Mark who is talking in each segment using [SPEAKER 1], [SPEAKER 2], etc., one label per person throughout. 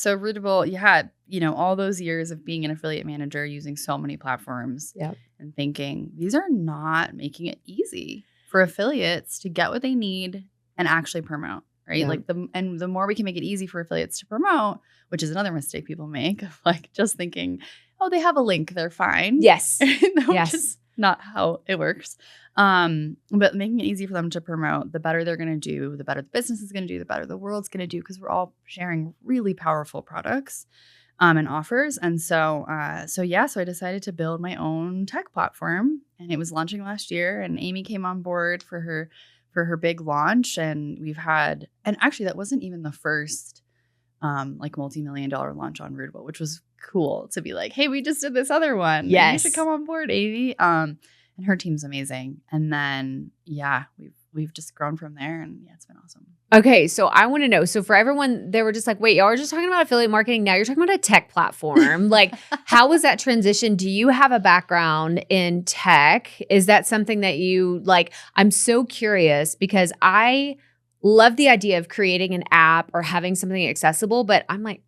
[SPEAKER 1] So Rootable, you had, all those years of being an affiliate manager using so many platforms and thinking these are not making it easy for affiliates to get what they need and actually promote, right?
[SPEAKER 2] Yeah.
[SPEAKER 1] Like the more we can make it easy for affiliates to promote, which is another mistake people make of like just thinking, oh, they have a link, they're fine.
[SPEAKER 2] Yes.
[SPEAKER 1] Which is not how it works. But making it easy for them to promote, the better they're going to do, the better the business is going to do, the better the world's going to do, because we're all sharing really powerful products and offers. And so I decided to build my own tech platform, and it was launching last year, and Amy came on board for her big launch. And actually that wasn't even the first like multi-million-dollar launch on Rootable, which was cool to be like, hey, we just did this other one.
[SPEAKER 2] Yes.
[SPEAKER 1] You should come on board, Amy. And her team's amazing. And then, we've just grown from there, and it's been awesome.
[SPEAKER 2] Okay. So I want to know, so for everyone, they were just like, wait, y'all are just talking about affiliate marketing. Now you're talking about a tech platform. Like, how was that transition? Do you have a background in tech? Is that something that you like? I'm so curious because I love the idea of creating an app or having something accessible, but I'm like,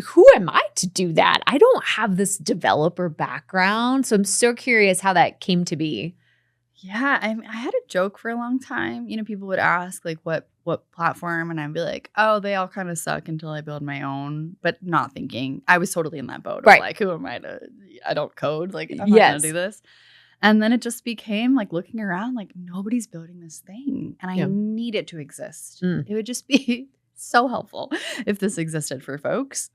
[SPEAKER 2] who am I to do that? I don't have this developer background. So I'm so curious how that came to be.
[SPEAKER 1] Yeah, I had a joke for a long time. People would ask like what platform, and I'd be like, oh, they all kind of suck until I build my own, but not thinking. I was totally in that boat of like, who am I to, I don't code, like I'm not going to do this. And then it just became like looking around, like nobody's building this thing, and I need it to exist. It would just be so helpful if this existed for folks.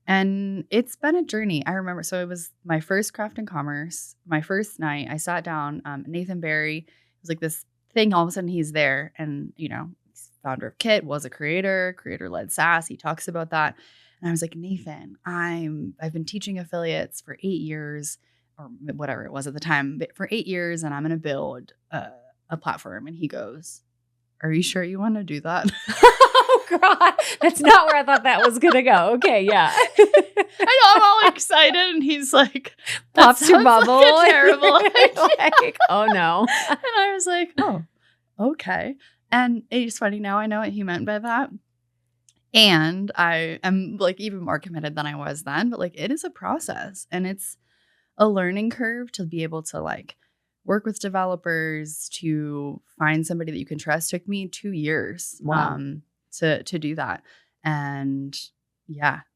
[SPEAKER 1] And it's been a journey. I remember, so it was my first Craft and Commerce, my first night. I sat down, Nathan Barry, it was like this thing, all of a sudden he's there, and he's founder of Kit, was a creator-led SaaS. He talks about that. And I was like, Nathan, I've been teaching affiliates for 8 years, or whatever it was at the time, but for 8 years, and I'm going to build a platform. And he goes, are you sure you want to do that?
[SPEAKER 2] Oh, God. That's not where I thought that was going to go. Okay, yeah.
[SPEAKER 1] I know, I'm all excited, and he's like,
[SPEAKER 2] pops your bubble.
[SPEAKER 1] Like a terrible idea.
[SPEAKER 2] Like, oh, no.
[SPEAKER 1] And I was like, oh, okay. And it's funny, now I know what he meant by that. And I am like even more committed than I was then, but like it is a process, and it's a learning curve to be able to like work with developers, to find somebody that you can trust. Took me 2 years to do that. And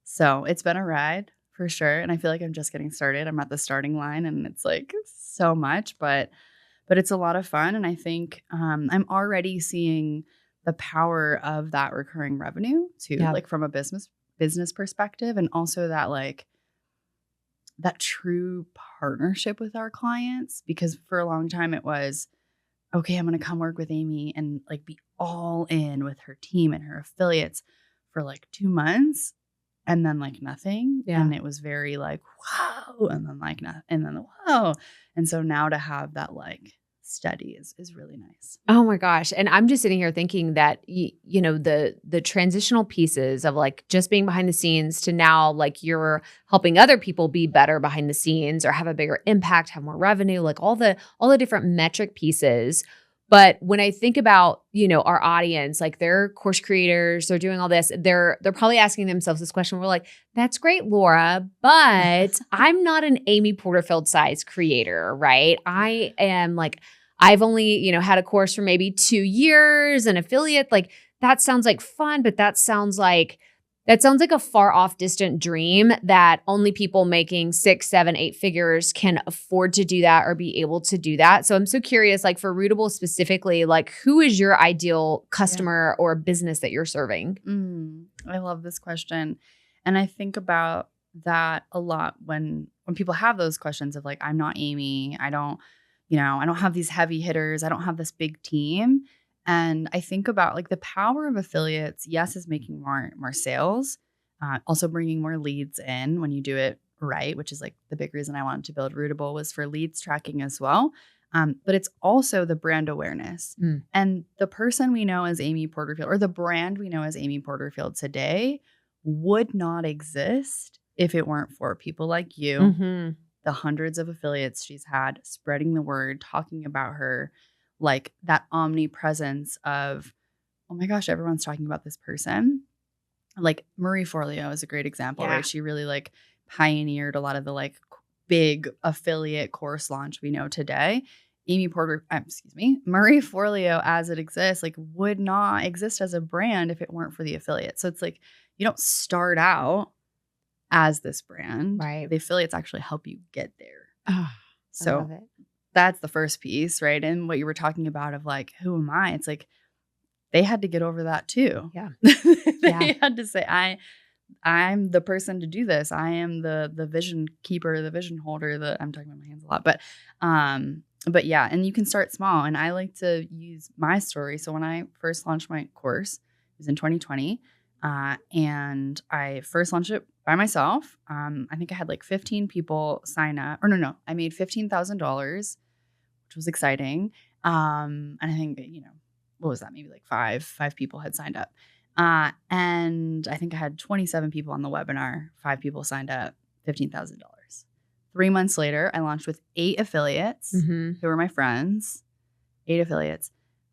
[SPEAKER 1] so it's been a ride for sure. And I feel like I'm just getting started. I'm at the starting line, and it's like so much, but it's a lot of fun. And I think I'm already seeing the power of that recurring revenue too, like from a business perspective, and also that like that true partnership with our clients. Because for a long time it was, okay, I'm going to come work with Amy and like be all in with her team and her affiliates for like 2 months, and then like nothing. And it was very like, wow. And then like, and then wow. And so now to have that like steady is really nice.
[SPEAKER 2] Oh my gosh. And I'm just sitting here thinking that, the transitional pieces of like just being behind the scenes to now like you're helping other people be better behind the scenes or have a bigger impact, have more revenue, like all the different metric pieces. But when I think about, our audience, like they're course creators, they're doing all this, they're probably asking themselves this question. We're like, that's great, Laura, but I'm not an Amy Porterfield size creator, right? I am like, I've only, had a course for maybe 2 years, an affiliate. Like that sounds like fun, but that sounds like a far off distant dream that only people making 6, 7, 8 figures can afford to do that or be able to do that. So I'm so curious, like for Rootable specifically, like who is your ideal customer or business that you're serving?
[SPEAKER 1] I love this question. And I think about that a lot when people have those questions of like, I'm not Amy. I don't have these heavy hitters. I don't have this big team. And I think about like the power of affiliates, yes, is making more sales, also bringing more leads in when you do it right, which is like the big reason I wanted to build Rootable was for leads tracking as well. But it's also the brand awareness. And the person we know as Amy Porterfield, or the brand we know as Amy Porterfield today, would not exist if it weren't for people like you.
[SPEAKER 2] Mm-hmm.
[SPEAKER 1] The hundreds of affiliates she's had spreading the word, talking about her, like that omnipresence of, oh my gosh, everyone's talking about this person. Like Marie Forleo is a great example,
[SPEAKER 2] Yeah.
[SPEAKER 1] right? She really like pioneered a lot of the like big affiliate course launch we know today. Marie Forleo as it exists, like would not exist as a brand if it weren't for the affiliate. So it's like you don't start out as this brand.
[SPEAKER 2] Right.
[SPEAKER 1] The affiliates actually help you get there.
[SPEAKER 2] Oh, I
[SPEAKER 1] So
[SPEAKER 2] love it.
[SPEAKER 1] that's the first piece, right? And what you were talking about of like, who am I? It's like they had to get over that too.
[SPEAKER 2] Yeah.
[SPEAKER 1] They had to say, I'm the person to do this. I am the vision keeper, the vision holder. I'm talking about my hands a lot, but yeah, and you can start small. And I like to use my story. So when I first launched my course, it was in 2020, and I first launched it by myself. I think I had like 15 people sign up. Or no, I made $15,000, which was exciting. And I think what was that? Maybe like five people had signed up. And I think I had 27 people on the webinar. 5 people signed up, $15,000. 3 months later, I launched with 8 affiliates who were my friends. 8 affiliates.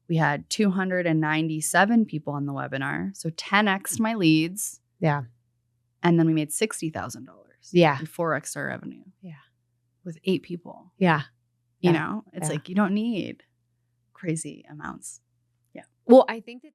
[SPEAKER 1] We had 297 people on the webinar. So 10x my leads.
[SPEAKER 2] Yeah.
[SPEAKER 1] And then we made $60,000.
[SPEAKER 2] Yeah.
[SPEAKER 1] And 4x our revenue.
[SPEAKER 2] Yeah.
[SPEAKER 1] With 8 people.
[SPEAKER 2] Yeah.
[SPEAKER 1] You know, it's like you don't need crazy amounts.
[SPEAKER 2] Well, I think that